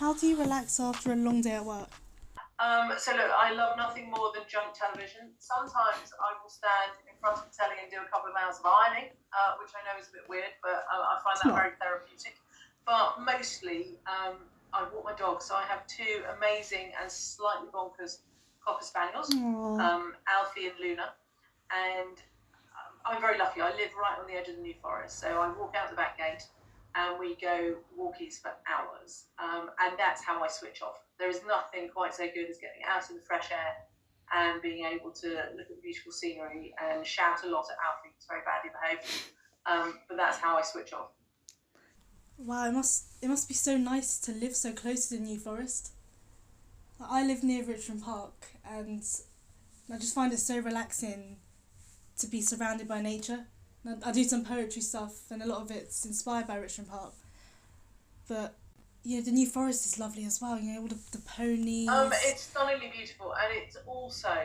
How do you relax after a long day at work? So look, I love nothing more than junk television. Sometimes I will stand in front of the telly and do a couple of hours of ironing, which I know is a bit weird, but I find It's that not. very therapeutic. But mostly, I walk my dog. So I have two amazing and slightly bonkers cocker spaniels, Aww. Alfie and Luna. And I'm very lucky. I live right on the edge of the New Forest, so I walk out the back gate and we go walkies for hours. And that's how I switch off. There is nothing quite so good as getting out in the fresh air and being able to look at the beautiful scenery and shout a lot at Alfie, who's very badly behaved. But that's how I switch off. Wow, it must be so nice to live so close to the New Forest. I live near Richmond Park, and I just find it so relaxing to be surrounded by nature. I do some poetry stuff, and a lot of it's inspired by Richmond Park. But the New Forest is lovely as well. All the ponies. It's stunningly beautiful, and it's also,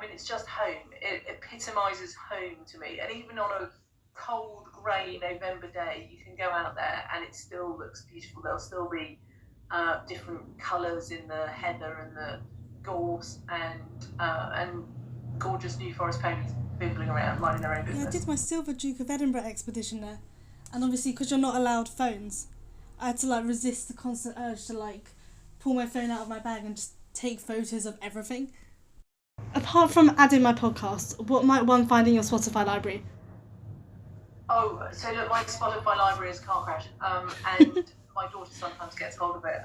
it's just home. It epitomises home to me. And even on a cold, grey November day, you can go out there and it still looks beautiful. There'll still be different colours in the heather and the gorse and gorgeous New Forest ponies bimbling around, minding their own Yeah, I business. did my Silver Duke of Edinburgh expedition there, and obviously because you're not allowed phones, I had to resist the constant urge to pull my phone out of my bag and just take photos of everything. Apart from adding my podcast, what might one find in your Spotify library? Oh, so look, my Spotify library is car crash, and my daughter sometimes gets hold of it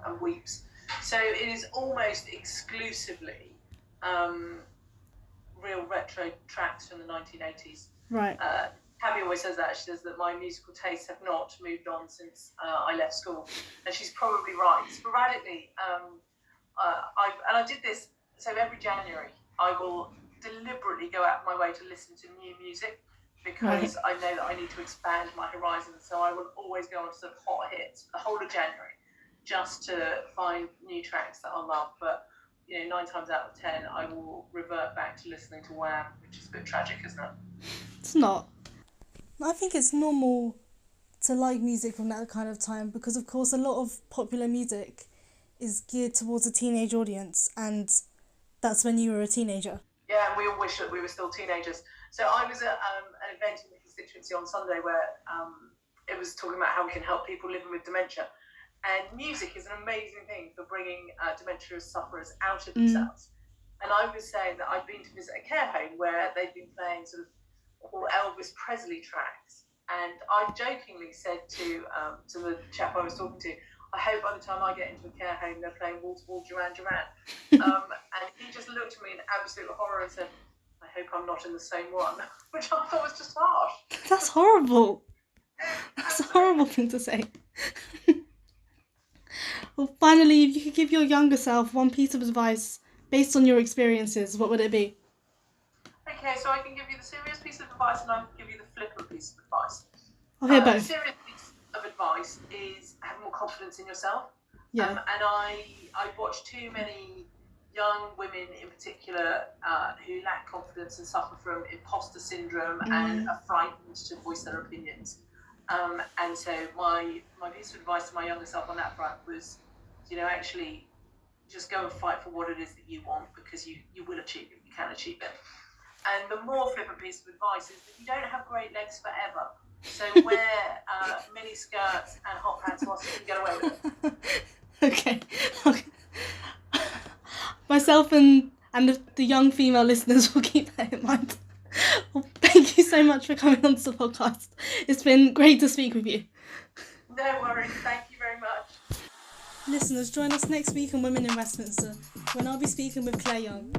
and weeps. So it is almost exclusively real retro tracks from the 1980s. Right. Tabby always says that. She says that my musical tastes have not moved on since I left school, and she's probably right. Sporadically, I did this. So every January, I will deliberately go out of my way to listen to new music because I know that I need to expand my horizons. So I will always go on to sort of hot hits the whole of January, just to find new tracks that I love. But 9 times out of 10, I will revert back to listening to Wham, which is a bit tragic, isn't it? It's not. I think it's normal to like music from that kind of time because, of course, a lot of popular music is geared towards a teenage audience, and that's when you were a teenager. Yeah, and we all wish that we were still teenagers. So I was at an event in the constituency on Sunday where it was talking about how we can help people living with dementia. And music is an amazing thing for bringing dementia sufferers out of themselves. And I was saying that I'd been to visit a care home where they'd been playing sort of all Elvis Presley tracks. And I jokingly said to the chap I was talking to, I hope by the time I get into a care home, they're playing Wall to Wall, Duran Duran. And he just looked at me in absolute horror and said, I hope I'm not in the same one, which I thought was just harsh. That's horrible. That's a horrible thing to say. Well, finally, if you could give your younger self one piece of advice based on your experiences, what would it be? Okay, so I can give you the serious piece of advice and I can give you the flippant piece of advice. I'll hear The both. serious piece of advice is have more confidence in yourself. Yeah. And I watch too many young women in particular who lack confidence and suffer from imposter syndrome and are frightened to voice their opinions. And so my piece of advice to my younger self on that front was, actually just go and fight for what it is that you want because you will achieve it, you can achieve it. And the more flippant piece of advice is that you don't have great legs forever. So wear mini skirts and hot pants whilst you can get away with it. Okay. Myself and the young female listeners will keep that in mind. Well, thank you so much for coming on to the podcast. It's been great to speak with you. No worries. Thank you very much. Listeners, join us next week on Women in Westminster when I'll be speaking with Claire Young.